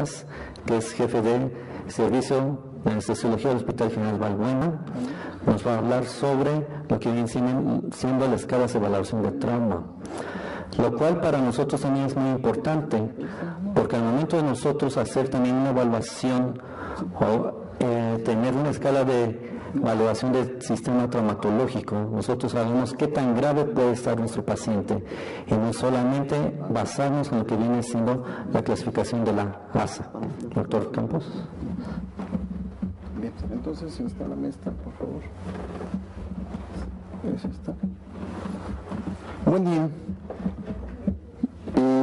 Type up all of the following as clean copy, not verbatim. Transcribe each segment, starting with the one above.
Díaz, que es jefe del Servicio de Anestesiología del Hospital General Balbuena. Nos va a hablar sobre lo que viene siendo las escalas de evaluación de trauma, lo cual para nosotros también es muy importante, porque al momento de nosotros hacer también una evaluación o tener una escala de evaluación del sistema traumatológico, nosotros sabemos qué tan grave puede estar nuestro paciente y no solamente basarnos en lo que viene siendo la clasificación de la ASA. Doctor Campos. Bien, entonces se instala la esta, por favor. Esa está. Buen día.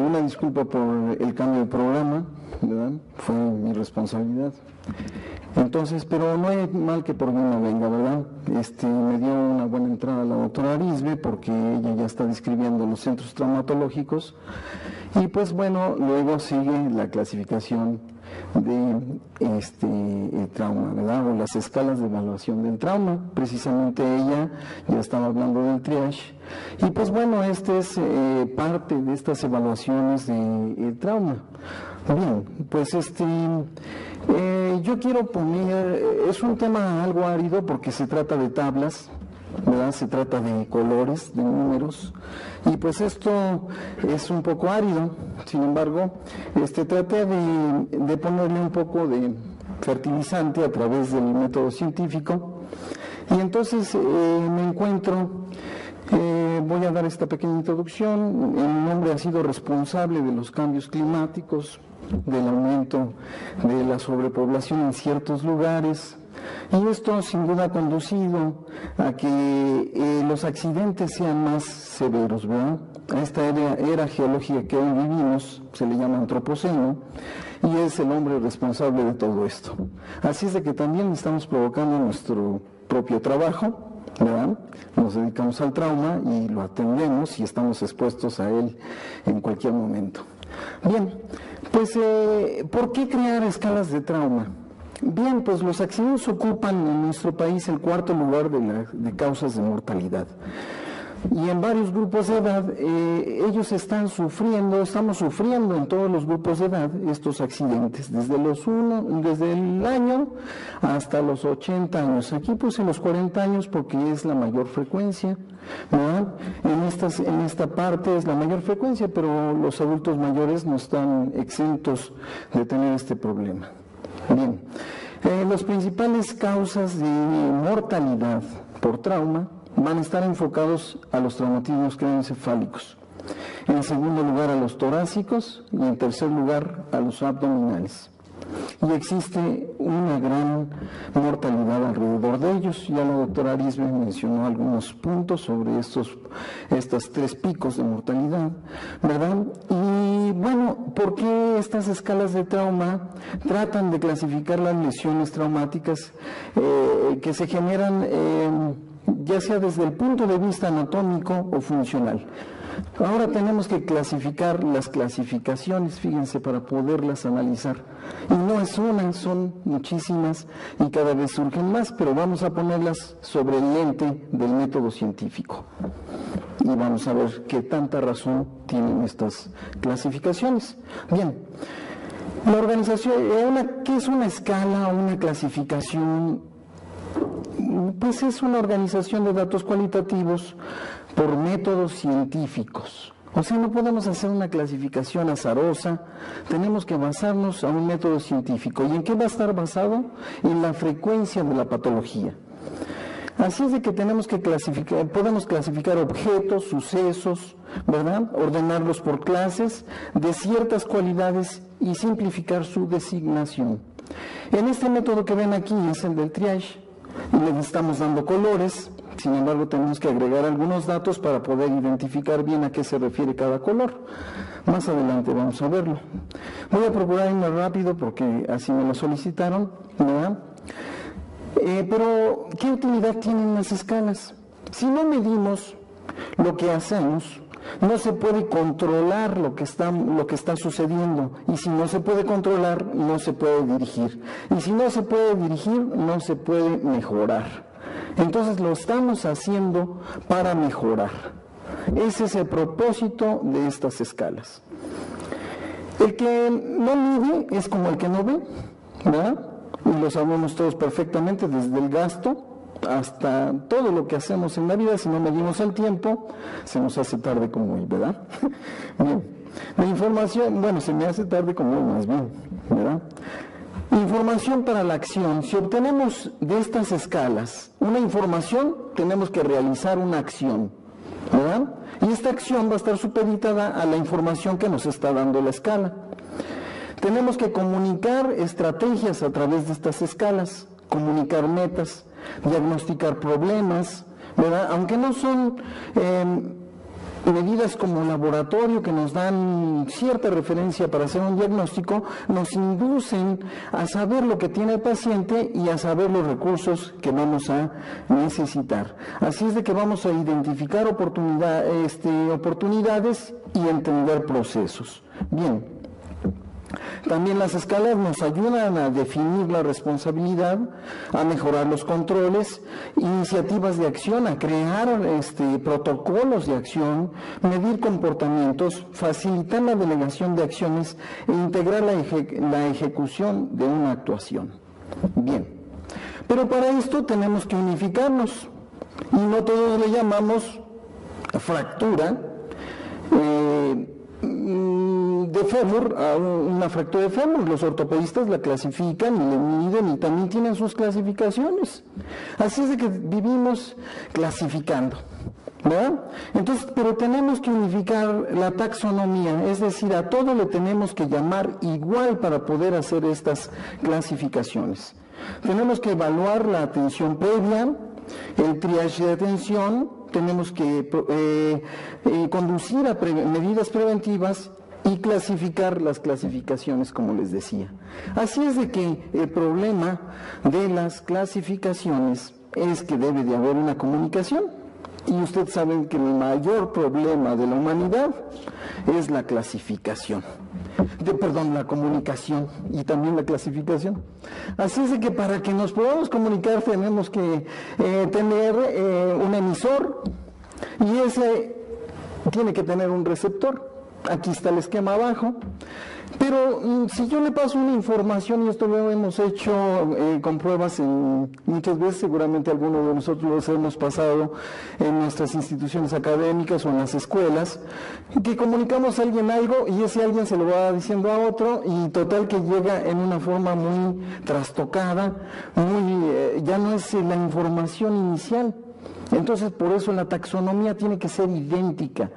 Una disculpa por el cambio de programa, ¿verdad? Fue mi responsabilidad. Entonces, pero no hay mal que por bien no venga, ¿verdad? Me dio una buena entrada la doctora Arisbe porque ella ya está describiendo los centros traumatológicos y pues bueno, luego sigue la clasificación de el trauma, ¿verdad? O las escalas de evaluación del trauma. Precisamente ella ya estaba hablando del triage y pues bueno, es parte de estas evaluaciones del trauma. Bien, pues yo quiero poner, es un tema algo árido porque se trata de tablas, ¿verdad? Se trata de colores, de números, y pues esto es un poco árido. Sin embargo, traté de ponerle un poco de fertilizante a través del método científico, y entonces me encuentro, voy a dar esta pequeña introducción. El hombre ha sido responsable de los cambios climáticos, del aumento de la sobrepoblación en ciertos lugares, y esto sin duda ha conducido a que los accidentes sean más severos, ¿verdad? A esta era geológica que hoy vivimos se le llama antropoceno, y es el hombre responsable de todo esto. Así es de que también estamos provocando nuestro propio trabajo, ¿verdad? Nos dedicamos al trauma y lo atendemos y estamos expuestos a él en cualquier momento. Bien, pues ¿por qué crear escalas de trauma? Bien, pues los accidentes ocupan en nuestro país el cuarto lugar de causas de mortalidad. Y en varios grupos de edad, ellos estamos sufriendo en todos los grupos de edad estos accidentes, desde el año hasta los 80 años. Aquí puse los 40 años porque es la mayor frecuencia, ¿verdad? En esta parte es la mayor frecuencia, pero los adultos mayores no están exentos de tener este problema. Bien, las principales causas de mortalidad por trauma van a estar enfocados a los traumatismos craneoencefálicos, en segundo lugar a los torácicos y en tercer lugar a los abdominales. Y existe una gran mortalidad alrededor de ellos. Ya la doctora Arisbe mencionó algunos puntos sobre estos 3 picos de mortalidad, ¿verdad? Y bueno, ¿por qué estas escalas de trauma tratan de clasificar las lesiones traumáticas que se generan ya sea desde el punto de vista anatómico o funcional? Ahora tenemos que clasificar las clasificaciones, fíjense, para poderlas analizar. Y no es una, son muchísimas y cada vez surgen más, pero vamos a ponerlas sobre el lente del método científico. Y vamos a ver qué tanta razón tienen estas clasificaciones. Bien, la organización, ¿qué es una escala o una clasificación? Pues es una organización de datos cualitativos por métodos científicos. O sea, no podemos hacer una clasificación azarosa, tenemos que basarnos a un método científico. ¿Y en qué va a estar basado? En la frecuencia de la patología. Así es de que podemos clasificar objetos, sucesos, ¿verdad? Ordenarlos por clases de ciertas cualidades y simplificar su designación. En este método que ven aquí es el del triage, y le estamos dando colores. Sin embargo, tenemos que agregar algunos datos para poder identificar bien a qué se refiere cada color. Más adelante vamos a verlo. Voy a procurar irme rápido porque así me lo solicitaron, ¿verdad? Pero, ¿qué utilidad tienen las escalas? Si no medimos lo que hacemos, no se puede controlar lo que está sucediendo, y si no se puede controlar, no se puede dirigir, y si no se puede dirigir, no se puede mejorar. Entonces lo estamos haciendo para mejorar. Ese es el propósito de estas escalas. El que no mide es como el que no ve, ¿verdad? Y lo sabemos todos perfectamente, desde el gasto hasta todo lo que hacemos en la vida. Si no medimos el tiempo, se nos hace tarde como hoy, ¿verdad? Bien, la información, bueno, se me hace tarde como hoy más bien, ¿verdad? Información para la acción. Si obtenemos de estas escalas una información, tenemos que realizar una acción, ¿verdad? Y esta acción va a estar supeditada a la información que nos está dando la escala. Tenemos que comunicar estrategias a través de estas escalas, comunicar metas, diagnosticar problemas, ¿verdad? Aunque no son medidas como laboratorio que nos dan cierta referencia para hacer un diagnóstico, nos inducen a saber lo que tiene el paciente y a saber los recursos que vamos a necesitar. Así es de que vamos a identificar oportunidades y entender procesos. Bien. También las escalas nos ayudan a definir la responsabilidad, a mejorar los controles, iniciativas de acción, a crear protocolos de acción, medir comportamientos, facilitar la delegación de acciones e integrar la ejecución de una actuación. Bien, pero para esto tenemos que unificarnos y no todos le llamamos fractura de fémur a una fractura de fémur. Los ortopedistas la clasifican y le miden y también tienen sus clasificaciones. Así es de que vivimos clasificando, ¿verdad? Entonces, pero tenemos que unificar la taxonomía, es decir, a todo le tenemos que llamar igual para poder hacer estas clasificaciones. Tenemos que evaluar la atención previa, el triage de atención, tenemos que conducir a medidas preventivas y clasificar las clasificaciones, como les decía. Así es de que el problema de las clasificaciones es que debe de haber una comunicación. Y ustedes saben que el mayor problema de la humanidad es la clasificación. La comunicación y también la clasificación. Así es de que para que nos podamos comunicar tenemos que tener un emisor y ese tiene que tener un receptor. Aquí está el esquema abajo. Pero si yo le paso una información, y esto lo hemos hecho con pruebas muchas veces, seguramente algunos de nosotros los hemos pasado en nuestras instituciones académicas o en las escuelas, que comunicamos a alguien algo y ese alguien se lo va diciendo a otro y total que llega en una forma muy trastocada, ya no es la información inicial. Entonces, por eso la taxonomía tiene que ser idéntica.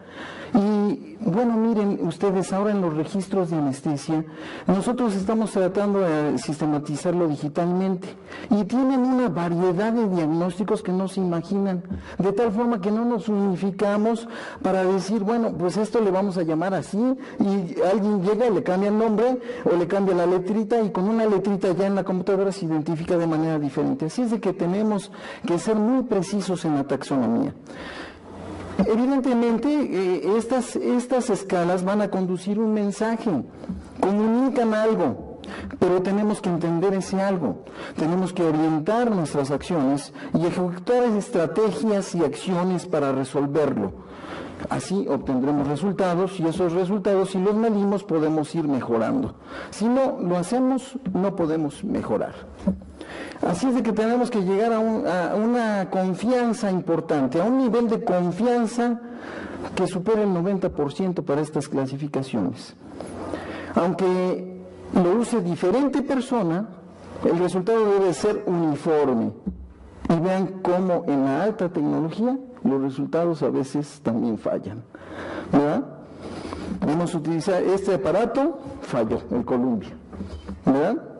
Y bueno, miren ustedes, ahora en los registros de anestesia, nosotros estamos tratando de sistematizarlo digitalmente y tienen una variedad de diagnósticos que no se imaginan, de tal forma que no nos unificamos para decir, bueno, pues esto le vamos a llamar así, y alguien llega y le cambia el nombre o le cambia la letrita y con una letrita ya en la computadora se identifica de manera diferente. Así es de que tenemos que ser muy precisos en la taxonomía. Evidentemente, estas escalas van a conducir un mensaje, comunican algo, pero tenemos que entender ese algo, tenemos que orientar nuestras acciones y ejecutar estrategias y acciones para resolverlo. Así obtendremos resultados y esos resultados, si los medimos, podemos ir mejorando. Si no lo hacemos, no podemos mejorar. Así es de que tenemos que llegar a una confianza importante, a un nivel de confianza que supere el 90% para estas clasificaciones. Aunque lo use diferente persona, el resultado debe ser uniforme. Y vean cómo en la alta tecnología los resultados a veces también fallan, ¿verdad? Vamos a utilizar este aparato, falló, el Columbia, ¿verdad?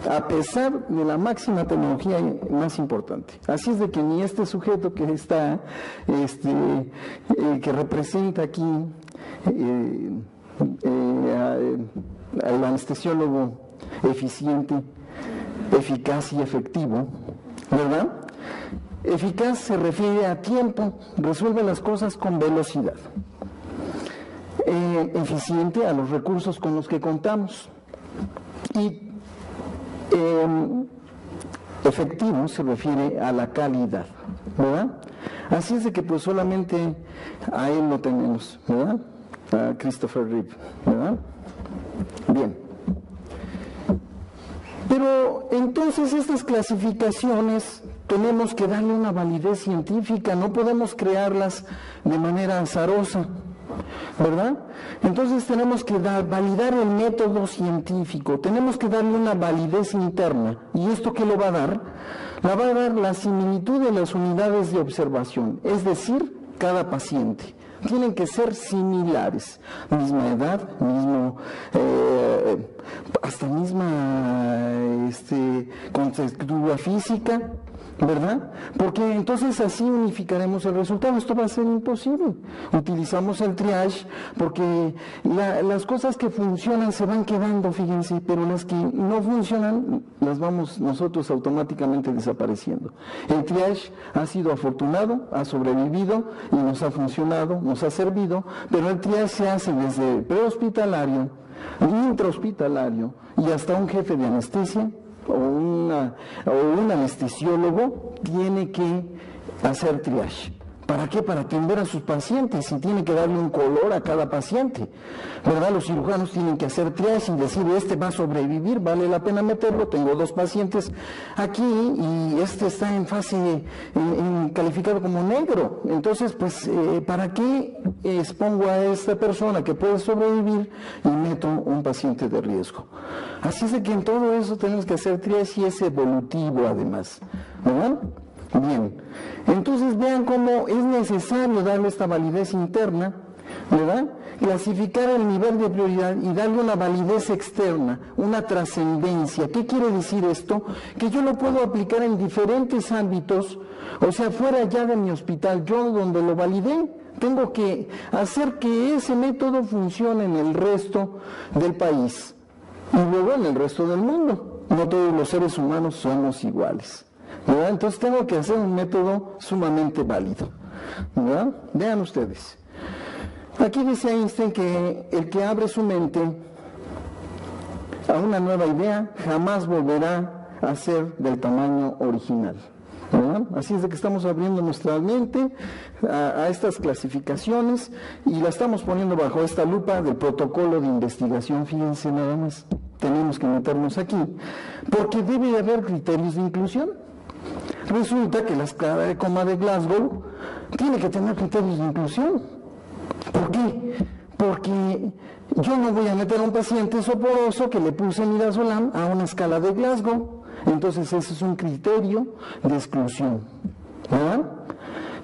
A pesar de la máxima tecnología más importante. Así es de que ni este sujeto que está, que representa aquí al anestesiólogo eficiente, eficaz y efectivo, ¿verdad? Eficaz se refiere a tiempo, resuelve las cosas con velocidad. Eficiente a los recursos con los que contamos. Y efectivo se refiere a la calidad, ¿verdad? Así es de que pues solamente a él lo tenemos, ¿verdad? A Christopher Reeve, ¿verdad? Bien. Pero entonces estas clasificaciones tenemos que darle una validez científica, no podemos crearlas de manera azarosa, ¿verdad? Entonces tenemos que validar el método científico, tenemos que darle una validez interna. ¿Y esto qué lo va a dar? La va a dar la similitud de las unidades de observación, es decir, cada paciente. Tienen que ser similares, misma edad, hasta misma contextura física, ¿verdad? Porque entonces así unificaremos el resultado. Esto va a ser imposible. Utilizamos el triage porque las cosas que funcionan se van quedando, fíjense, pero las que no funcionan las vamos nosotros automáticamente desapareciendo. El triage ha sido afortunado, ha sobrevivido y nos ha funcionado, nos ha servido, pero el triage se hace desde prehospitalario, intrahospitalario y hasta un jefe de anestesia o un anestesiólogo tiene que hacer triage. ¿Para qué? Para atender a sus pacientes y tiene que darle un color a cada paciente, ¿verdad? Los cirujanos tienen que hacer triage y decir, este va a sobrevivir, vale la pena meterlo, tengo 2 pacientes aquí y este está en fase, calificado como negro, entonces pues, ¿para qué expongo a esta persona que puede sobrevivir y meto un paciente de riesgo? Así es de que en todo eso tenemos que hacer triage y es evolutivo además, ¿verdad? Bien, entonces vean cómo es necesario darle esta validez interna, ¿verdad? Clasificar el nivel de prioridad y darle una validez externa, una trascendencia. ¿Qué quiere decir esto? Que yo lo puedo aplicar en diferentes ámbitos, o sea, fuera ya de mi hospital, yo donde lo validé, tengo que hacer que ese método funcione en el resto del país y luego en el resto del mundo. No todos los seres humanos somos iguales, ¿verdad? Entonces tengo que hacer un método sumamente válido, ¿verdad? Vean ustedes. Aquí dice Einstein que el que abre su mente a una nueva idea jamás volverá a ser del tamaño original, ¿verdad? Así es de que estamos abriendo nuestra mente a estas clasificaciones y la estamos poniendo bajo esta lupa del protocolo de investigación. Fíjense nada más, tenemos que meternos aquí, porque debe haber criterios de inclusión. Resulta que la escala de coma de Glasgow tiene que tener criterios de inclusión. ¿Por qué? Porque yo no voy a meter a un paciente soporoso que le puse midazolam a una escala de Glasgow. Entonces ese es un criterio de exclusión, ¿verdad?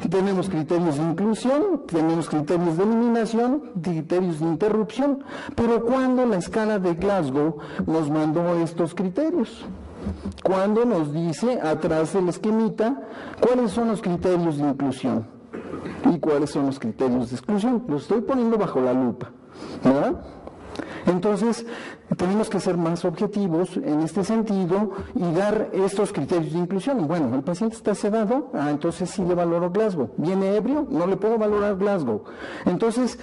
Tenemos criterios de inclusión, tenemos criterios de eliminación, criterios de interrupción, pero ¿cuándo la escala de Glasgow nos mandó estos criterios? Cuando nos dice atrás del esquemita cuáles son los criterios de inclusión y cuáles son los criterios de exclusión. Los estoy poniendo bajo la lupa, ¿verdad? Entonces, tenemos que ser más objetivos en este sentido y dar estos criterios de inclusión. Bueno, el paciente está sedado, entonces sí le valoro Glasgow. ¿Viene ebrio? No le puedo valorar Glasgow. Entonces,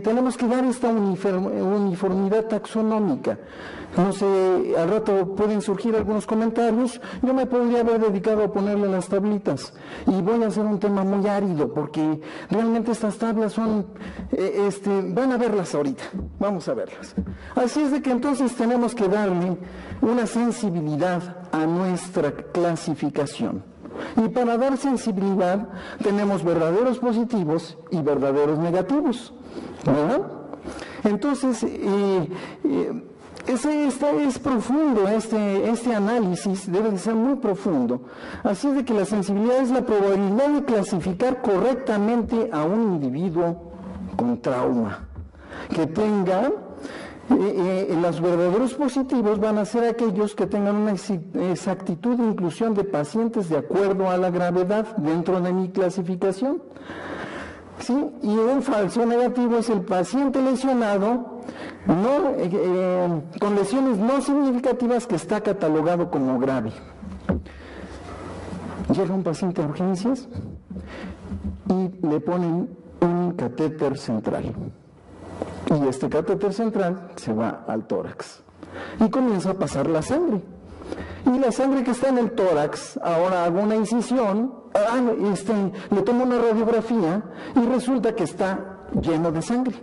tenemos que dar esta uniformidad taxonómica. No sé, al rato pueden surgir algunos comentarios. Yo me podría haber dedicado a ponerle las tablitas y voy a hacer un tema muy árido porque realmente estas tablas son, van a verlas ahorita, vamos a verlas. Así es de que entonces tenemos que darle una sensibilidad a nuestra clasificación. Y para dar sensibilidad tenemos verdaderos positivos y verdaderos negativos, ¿verdad? Entonces, es profundo, este análisis debe de ser muy profundo. Así es de que la sensibilidad es la probabilidad de clasificar correctamente a un individuo con trauma, que tenga, los verdaderos positivos van a ser aquellos que tengan una exactitud de inclusión de pacientes de acuerdo a la gravedad dentro de mi clasificación. ¿Sí? Y un falso negativo es el paciente lesionado con lesiones no significativas que está catalogado como grave. Llega un paciente a urgencias y le ponen un catéter central. Y este catéter central se va al tórax y comienza a pasar la sangre. Y la sangre que está en el tórax, ahora hago una incisión, le tomo una radiografía y resulta que está lleno de sangre.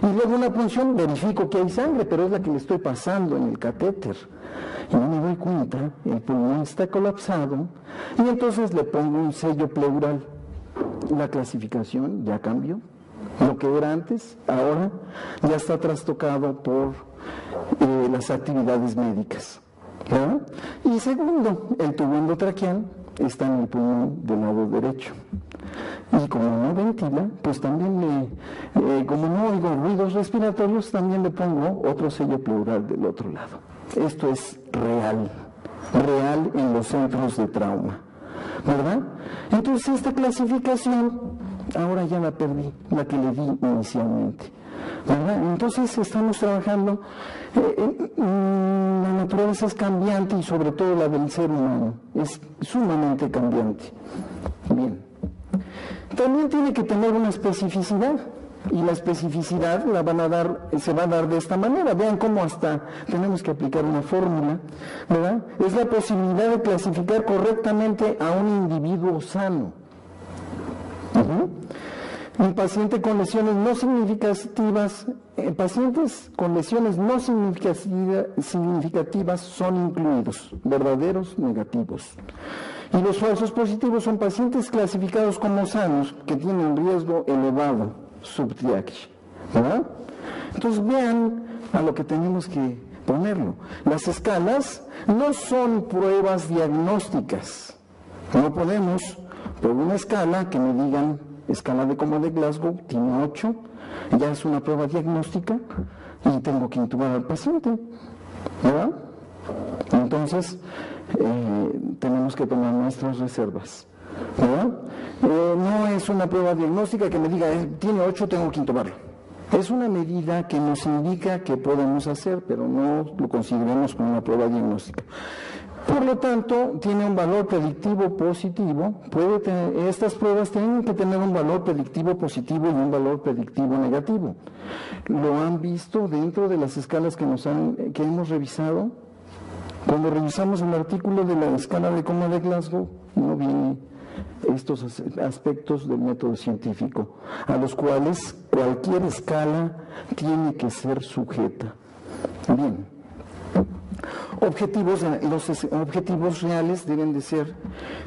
Y luego una punción, verifico que hay sangre, pero es la que le estoy pasando en el catéter. Y no me doy cuenta, el pulmón está colapsado, y entonces le pongo un sello pleural. La clasificación ya cambió. Lo que era antes, ahora ya está trastocado por las actividades médicas, ¿verdad? Y segundo, el tubo endotraqueal está en el pulmón del lado derecho. Y como no ventila, pues también como no oigo ruidos respiratorios, también le pongo otro sello pleural del otro lado. Esto es real en los centros de trauma, ¿verdad? Entonces esta clasificación, ahora ya la perdí, la que le di inicialmente, ¿verdad? Entonces estamos trabajando, la naturaleza es cambiante y sobre todo la del ser humano, es sumamente cambiante. Bien. También tiene que tener una especificidad, y la especificidad se va a dar de esta manera. Vean cómo hasta tenemos que aplicar una fórmula, ¿verdad? Es la posibilidad de clasificar correctamente a un individuo sano. Un paciente con lesiones no significativas, pacientes con lesiones no significativas son incluidos, verdaderos, negativos. Y los falsos positivos son pacientes clasificados como sanos que tienen riesgo elevado, subtriage, ¿verdad? Entonces vean a lo que tenemos que ponerlo. Las escalas no son pruebas diagnósticas. No podemos, por una escala que me digan, escala de Coma de Glasgow, tiene 8, ya es una prueba diagnóstica y tengo que intubar al paciente, ¿verdad? Entonces, tenemos que tomar nuestras reservas, ¿verdad? No es una prueba diagnóstica que me diga, tiene 8, tengo que intubarlo. Es una medida que nos indica que podemos hacer, pero no lo consideremos como una prueba diagnóstica. Por lo tanto, tiene un valor predictivo positivo. Estas pruebas tienen que tener un valor predictivo positivo y un valor predictivo negativo. ¿Lo han visto dentro de las escalas que hemos revisado? Cuando revisamos el artículo de la escala de Coma de Glasgow, no vienen estos aspectos del método científico, a los cuales cualquier escala tiene que ser sujeta. Bien. Los objetivos reales deben de ser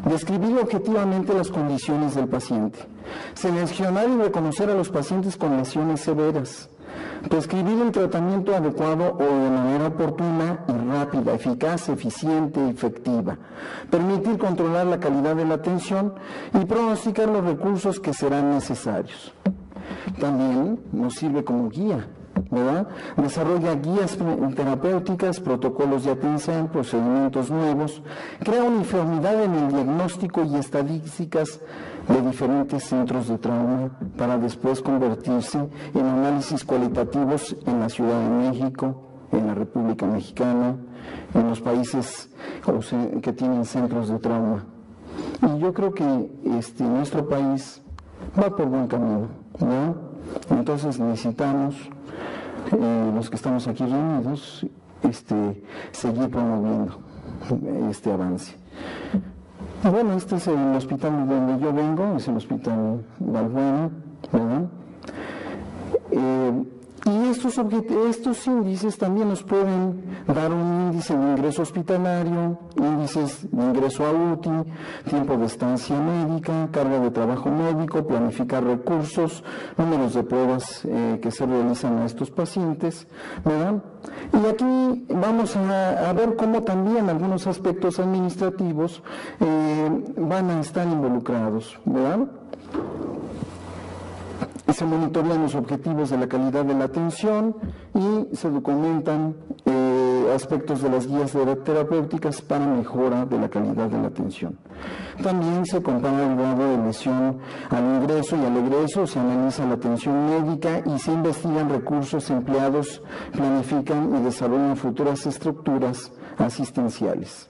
describir objetivamente las condiciones del paciente, seleccionar y reconocer a los pacientes con lesiones severas, prescribir el tratamiento adecuado o de manera oportuna y rápida, eficaz, eficiente y efectiva, permitir controlar la calidad de la atención y pronosticar los recursos que serán necesarios. También nos sirve como guía, ¿verdad? Desarrolla guías terapéuticas, protocolos de atención, procedimientos nuevos, crea uniformidad en el diagnóstico y estadísticas de diferentes centros de trauma para después convertirse en análisis cualitativos en la Ciudad de México, en la República Mexicana, en los países que tienen centros de trauma. Y yo creo que nuestro país va por buen camino, ¿verdad? Entonces necesitamos, los que estamos aquí reunidos, seguir promoviendo este avance. Bueno, este es el hospital donde yo vengo, es el Hospital Balbuena, ¿verdad? Y estos índices también nos pueden dar un índice de ingreso hospitalario, índices de ingreso a UTI, tiempo de estancia médica, carga de trabajo médico, planificar recursos, números de pruebas que se realizan a estos pacientes, ¿verdad? Y aquí vamos a ver cómo también algunos aspectos administrativos van a estar involucrados, ¿verdad? Se monitorean los objetivos de la calidad de la atención y se documentan aspectos de las guías terapéuticas para mejora de la calidad de la atención. También se compara el grado de lesión al ingreso y al egreso, se analiza la atención médica y se investigan recursos empleados, planifican y desarrollan futuras estructuras asistenciales.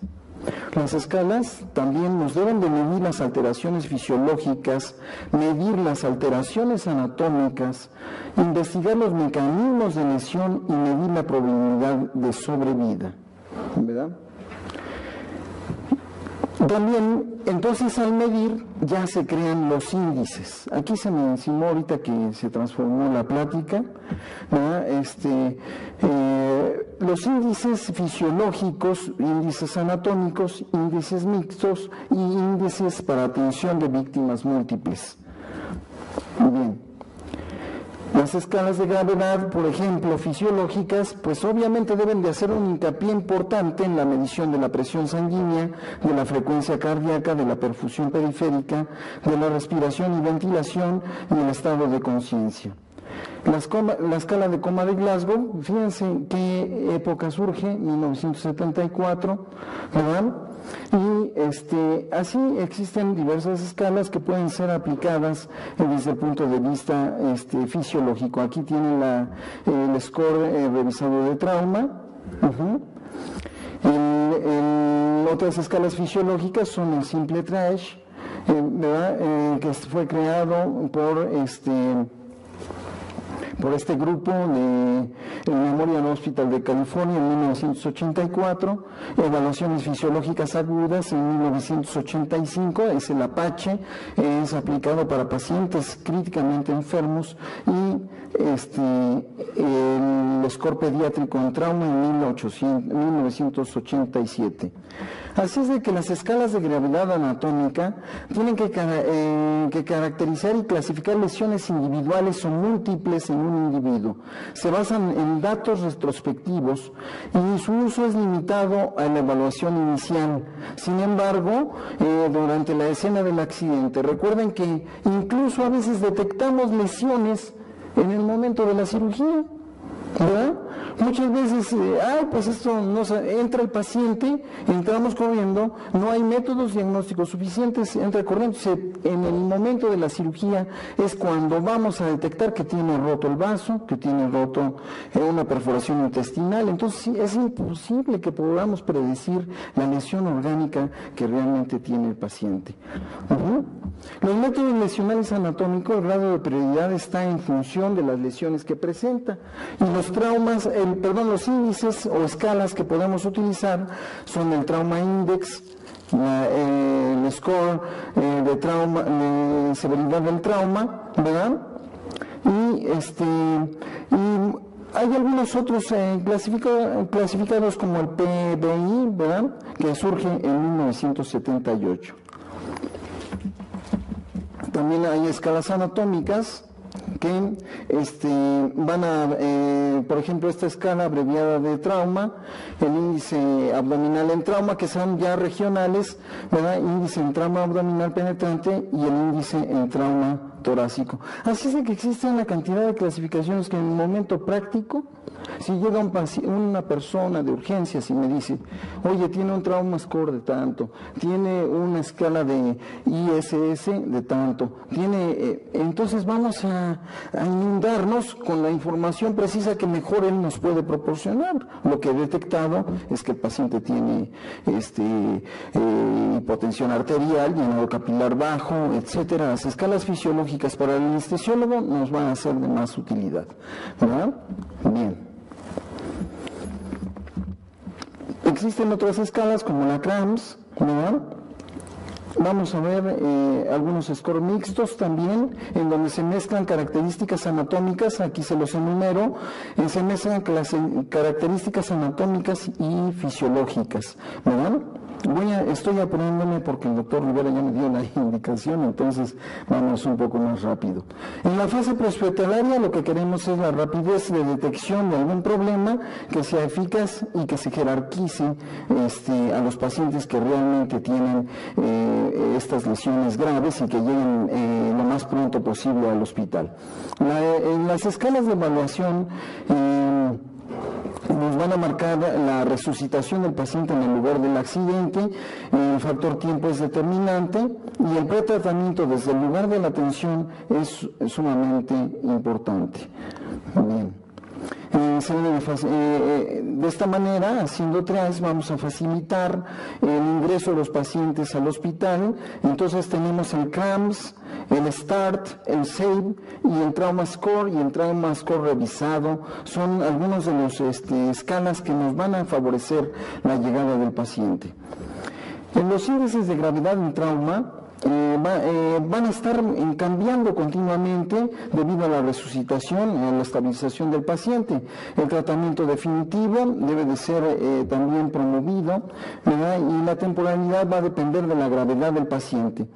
Las escalas también nos deben de medir las alteraciones fisiológicas, medir las alteraciones anatómicas, investigar los mecanismos de lesión y medir la probabilidad de sobrevida, ¿verdad? También, entonces, al medir ya se crean los índices. Aquí se me encimó ahorita que se transformó la plática, ¿verdad? Los índices fisiológicos, índices anatómicos, índices mixtos y índices para atención de víctimas múltiples. Bien. Las escalas de gravedad, por ejemplo, fisiológicas, pues obviamente deben de hacer un hincapié importante en la medición de la presión sanguínea, de la frecuencia cardíaca, de la perfusión periférica, de la respiración y ventilación y el estado de conciencia. La escala de coma de Glasgow, fíjense qué época surge, 1974, ¿verdad? Y así existen diversas escalas que pueden ser aplicadas desde el punto de vista fisiológico. Aquí tienen el score revisado de trauma. Otras escalas fisiológicas son el simple trash, ¿verdad? Que fue creado por este grupo de Memorial Hospital de California en 1984, evaluaciones fisiológicas agudas en 1985, es el Apache, es aplicado para pacientes críticamente enfermos, y el score pediátrico en trauma en 1987. Así es de que las escalas de gravedad anatómica tienen que caracterizar y clasificar lesiones individuales o múltiples en un individuo. Se basan en datos retrospectivos y su uso es limitado a la evaluación inicial. Sin embargo, durante la escena del accidente, recuerden que incluso a veces detectamos lesiones en el momento de la cirugía, ¿verdad? Muchas veces, pues esto no entra el paciente, entramos corriendo, no hay métodos diagnósticos suficientes, entra corriendo, en el momento de la cirugía es cuando vamos a detectar que tiene roto el vaso, que tiene roto una perforación intestinal. Entonces es imposible que podamos predecir la lesión orgánica que realmente tiene el paciente. Los métodos lesionales anatómicos, el grado de prioridad está en función de las lesiones que presenta, y los traumas, los índices o escalas que podemos utilizar son el trauma index, el score de trauma, de severidad del trauma, ¿verdad? Y hay algunos otros clasificados como el PBI, ¿verdad?, que surge en 1978. También hay escalas anatómicas que van a, por ejemplo, esta escala abreviada de trauma, el índice abdominal en trauma, que son ya regionales, ¿verdad?, índice en trauma abdominal penetrante y el índice en trauma torácico. Así es de que existe una cantidad de clasificaciones que en el momento práctico, si llega una persona de urgencias y me dice, oye, tiene un trauma score de tanto, tiene una escala de ISS de tanto, entonces vamos a inundarnos con la información precisa que mejor él nos puede proporcionar. Lo que he detectado es que el paciente tiene hipotensión arterial, llenado capilar bajo, etcétera. Las escalas fisiológicas para el anestesiólogo nos van a ser de más utilidad, ¿verdad? Bien. Existen otras escalas como la CRAMS, ¿verdad? Vamos a ver algunos scores mixtos también, en donde se mezclan características anatómicas, aquí se los enumero, se mezclan características anatómicas y fisiológicas, ¿verdad? Estoy apurándome porque el doctor Rivera ya me dio la indicación, entonces vamos un poco más rápido. En la fase prehospitalaria lo que queremos es la rapidez de detección de algún problema, que sea eficaz y que se jerarquice a los pacientes que realmente tienen estas lesiones graves y que lleguen lo más pronto posible al hospital. En las escalas de evaluación nos van a marcar la resucitación del paciente en el lugar del accidente, el factor tiempo es determinante y el pretratamiento desde el lugar de la atención es sumamente importante. Bien. De esta manera, haciendo triage, vamos a facilitar el ingreso de los pacientes al hospital. Entonces tenemos el CRAMS, el START, el SAVE y el Trauma Score y el Trauma Score revisado. Son algunos de los escalas que nos van a favorecer la llegada del paciente. Los índices de gravedad en trauma van a estar cambiando continuamente debido a la resucitación, a la estabilización del paciente. El tratamiento definitivo debe de ser también promovido, ¿verdad? Y la temporalidad va a depender de la gravedad del paciente.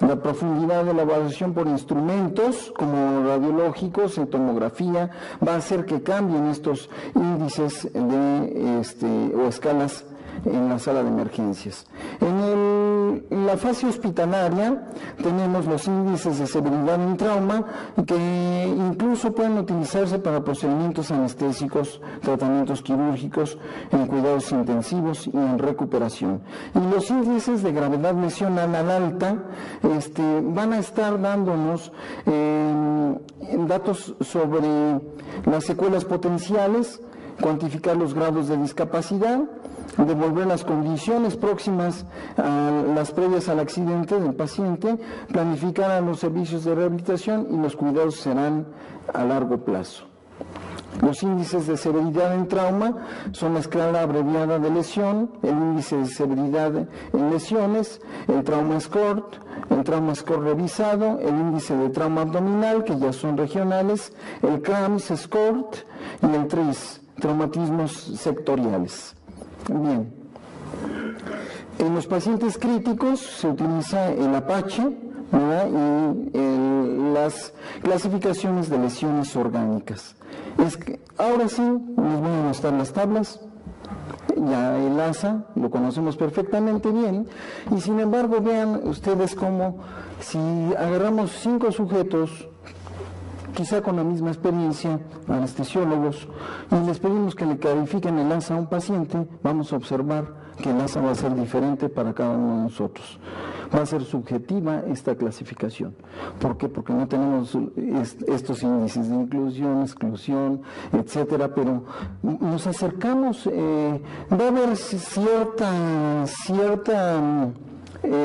La profundidad de la evaluación por instrumentos como radiológicos, tomografía, va a hacer que cambien estos índices o escalas en la sala de emergencias. En la fase hospitalaria tenemos los índices de severidad en trauma que incluso pueden utilizarse para procedimientos anestésicos, tratamientos quirúrgicos, en cuidados intensivos y en recuperación. Y los índices de gravedad lesional al alta van a estar dándonos datos sobre las secuelas potenciales, cuantificar los grados de discapacidad, devolver las condiciones próximas a las previas al accidente del paciente, planificar a los servicios de rehabilitación y los cuidados serán a largo plazo. Los índices de severidad en trauma son la escala abreviada de lesión, el índice de severidad en lesiones, el trauma score revisado, el índice de trauma abdominal, que ya son regionales, el CRAMS score y el TRIS, traumatismos sectoriales. Bien, en los pacientes críticos se utiliza el Apache, ¿verdad? Y las clasificaciones de lesiones orgánicas. Ahora sí, les voy a mostrar las tablas. Ya el ASA lo conocemos perfectamente bien, y sin embargo vean ustedes cómo si agarramos 5 sujetos, quizá con la misma experiencia, anestesiólogos, y les pedimos que le califiquen el ASA a un paciente, vamos a observar que el ASA va a ser diferente para cada uno de nosotros. Va a ser subjetiva esta clasificación. ¿Por qué? Porque no tenemos estos índices de inclusión, exclusión, etcétera, pero nos acercamos, va a haber cierta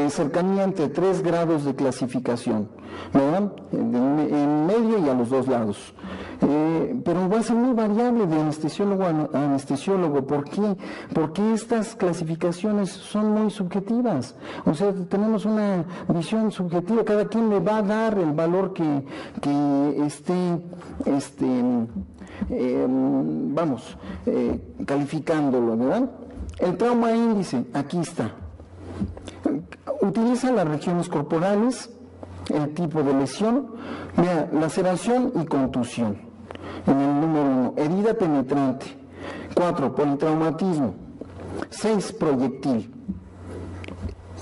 cercanía entre 3 grados de clasificación, ¿verdad? En medio y a los 2 lados. Pero va a ser muy variable de anestesiólogo a anestesiólogo. ¿Por qué? Porque estas clasificaciones son muy subjetivas. O sea, tenemos una visión subjetiva. Cada quien le va a dar el valor que esté calificándolo, ¿verdad? El trauma índice, aquí está. Utiliza las regiones corporales, el tipo de lesión, vea, laceración y contusión. En el número 1, herida penetrante. 4, politraumatismo. 6, proyectil.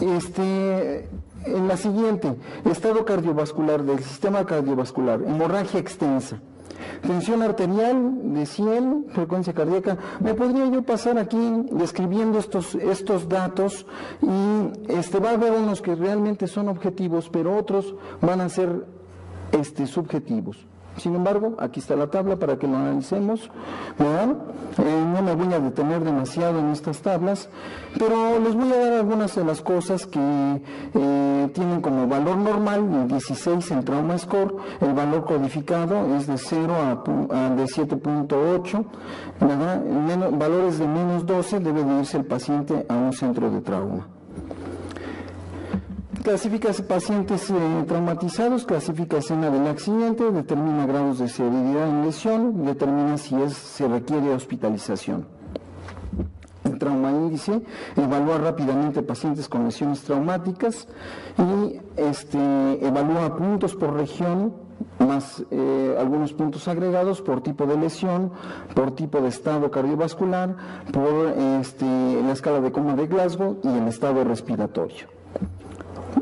En la siguiente, estado cardiovascular del sistema cardiovascular, hemorragia extensa. Tensión arterial de 100, frecuencia cardíaca. Me podría yo pasar aquí describiendo estos datos y va a haber unos que realmente son objetivos, pero otros van a ser subjetivos. Sin embargo, aquí está la tabla para que lo analicemos, ¿verdad? No me voy a detener demasiado en estas tablas, pero les voy a dar algunas de las cosas que tienen como valor normal, 16 en Trauma Score, el valor codificado es de 0 de 7.8, ¿verdad? Valores de menos 12 debe de irse el paciente a un centro de trauma. Clasifica pacientes traumatizados, clasifica escena del accidente, determina grados de severidad en lesión, determina si se requiere hospitalización. El trauma índice evalúa rápidamente pacientes con lesiones traumáticas y evalúa puntos por región, más algunos puntos agregados por tipo de lesión, por tipo de estado cardiovascular, por la escala de coma de Glasgow y el estado respiratorio.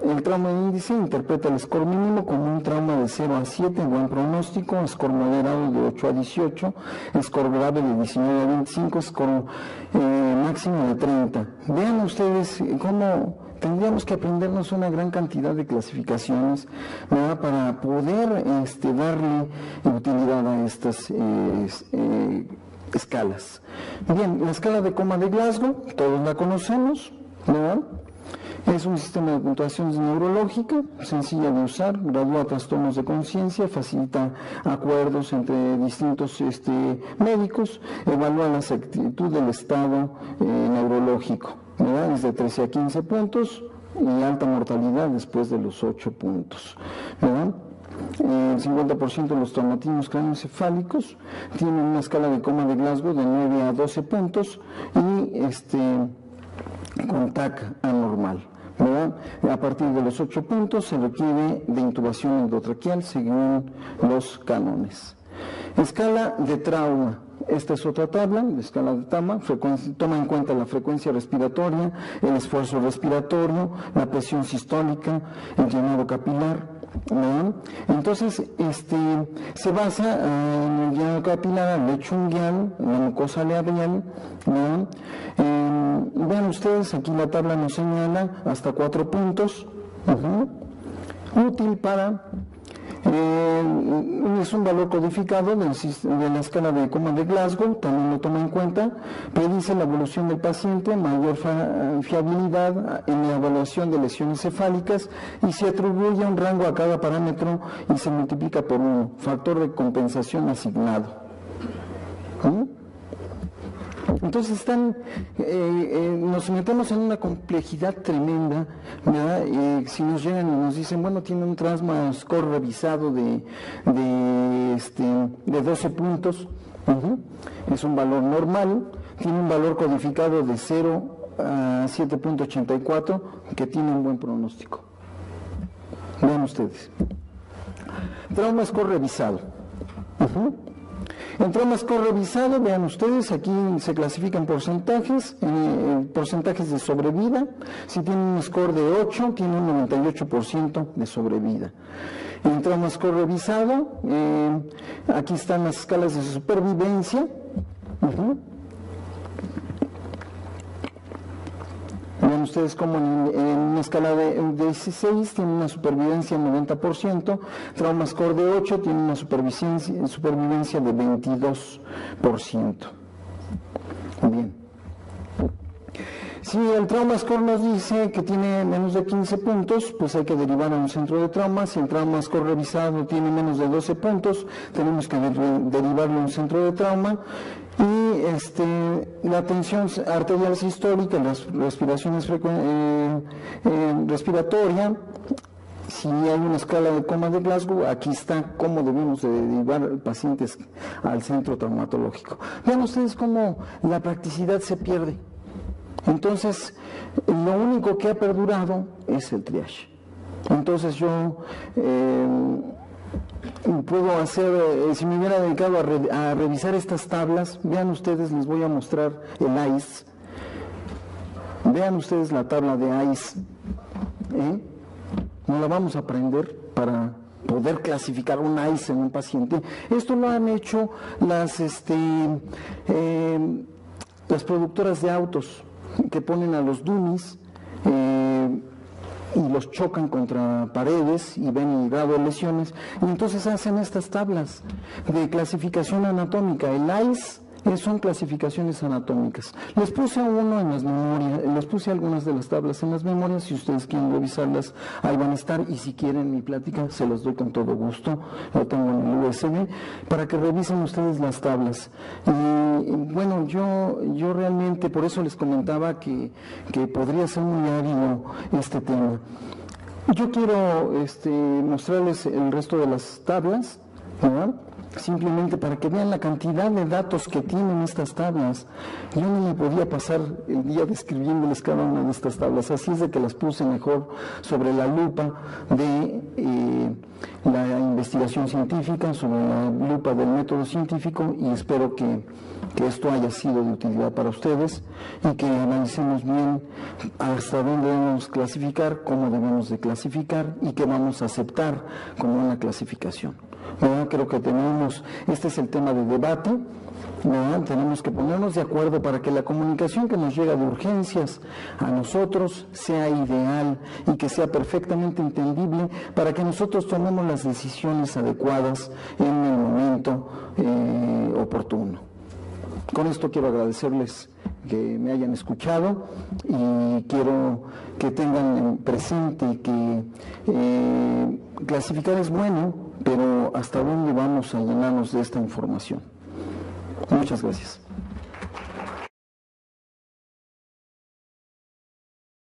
El trauma índice interpreta el score mínimo como un trauma de 0 a 7, buen pronóstico, score moderado de 8 a 18, score grave de 19 a 25, score máximo de 30. Vean ustedes cómo tendríamos que aprendernos una gran cantidad de clasificaciones, ¿verdad?, para poder darle utilidad a estas escalas. Bien, la escala de coma de Glasgow, todos la conocemos, ¿verdad? Es un sistema de puntuación neurológica, sencilla de usar, gradúa trastornos de conciencia, facilita acuerdos entre distintos médicos, evalúa la exactitud del estado neurológico. ¿verdad? Es de 13 a 15 puntos y alta mortalidad después de los 8 puntos, ¿verdad? El 50% de los traumatismos craneoencefálicos tienen una escala de coma de Glasgow de 9 a 12 puntos y con TAC anormal, ¿verdad? A partir de los 8 puntos se requiere de intubación endotraqueal según los cánones. Escala de trauma. Esta es otra tabla, la escala de trauma, toma en cuenta la frecuencia respiratoria, el esfuerzo respiratorio, la presión sistólica, el llenado capilar, ¿no? Entonces, se basa en el llenado capilar, el lecho unguial, la mucosa labial, ¿no? Vean ustedes, aquí la tabla nos señala hasta 4 puntos, útil para... es un valor codificado de la escala de coma de Glasgow, también lo toma en cuenta, predice la evolución del paciente, mayor fiabilidad en la evaluación de lesiones cefálicas y se atribuye un rango a cada parámetro y se multiplica por un factor de compensación asignado. Entonces nos metemos en una complejidad tremenda, ¿verdad? Si nos llegan y nos dicen, bueno, tiene un trauma score revisado de 12 puntos, es un valor normal, tiene un valor codificado de 0 a 7.84, que tiene un buen pronóstico. Vean ustedes. Trauma score revisado. El trauma score revisado, vean ustedes, aquí se clasifican porcentajes, porcentajes de sobrevida. Si tiene un score de 8, tiene un 98% de sobrevida. El trauma score revisado, aquí están las escalas de supervivencia. Vean ustedes como en una escala de 16 tiene una supervivencia del 90%, trauma score de 8 tiene una supervivencia de 22%. Bien. Si el trauma score nos dice que tiene menos de 15 puntos, pues hay que derivar a un centro de trauma. Si el trauma score revisado tiene menos de 12 puntos, tenemos que derivarlo a un centro de trauma. Y la tensión arterial sistólica, las respiraciones respiratoria, si hay una escala de coma de Glasgow, aquí está cómo debemos de derivar pacientes al centro traumatológico. Vean ustedes cómo la practicidad se pierde. Entonces, lo único que ha perdurado es el triage. Entonces yo puedo hacer, si me hubiera dedicado a revisar estas tablas, vean ustedes, les voy a mostrar el ICE. Vean ustedes la tabla de ICE. No la vamos a aprender para poder clasificar un ICE en un paciente. Esto lo han hecho las productoras de autos, que ponen a los dummies y los chocan contra paredes y ven el grado de lesiones, y entonces hacen estas tablas de clasificación anatómica. El ICE son clasificaciones anatómicas. Les puse uno en las memorias, les puse algunas de las tablas en las memorias. Si ustedes quieren revisarlas, ahí van a estar, y si quieren mi plática, se las doy con todo gusto. Lo tengo en el USB para que revisen ustedes las tablas. Y bueno, yo realmente por eso les comentaba que podría ser muy árido este tema. Yo quiero mostrarles el resto de las tablas, ¿verdad? Simplemente para que vean la cantidad de datos que tienen estas tablas. Yo no me podía pasar el día describiéndoles cada una de estas tablas, así es de que las puse mejor sobre la lupa de la investigación científica, sobre la lupa del método científico, y espero que esto haya sido de utilidad para ustedes y que analicemos bien hasta dónde debemos clasificar, cómo debemos de clasificar y qué vamos a aceptar como una clasificación. Creo que este es el tema de debate, tenemos que ponernos de acuerdo para que la comunicación que nos llega de urgencias a nosotros sea ideal y que sea perfectamente entendible para que nosotros tomemos las decisiones adecuadas en el momento oportuno. Con esto quiero agradecerles que me hayan escuchado y quiero que tengan presente que clasificar es bueno, pero ¿hasta dónde vamos a llenarnos de esta información? Muchas gracias.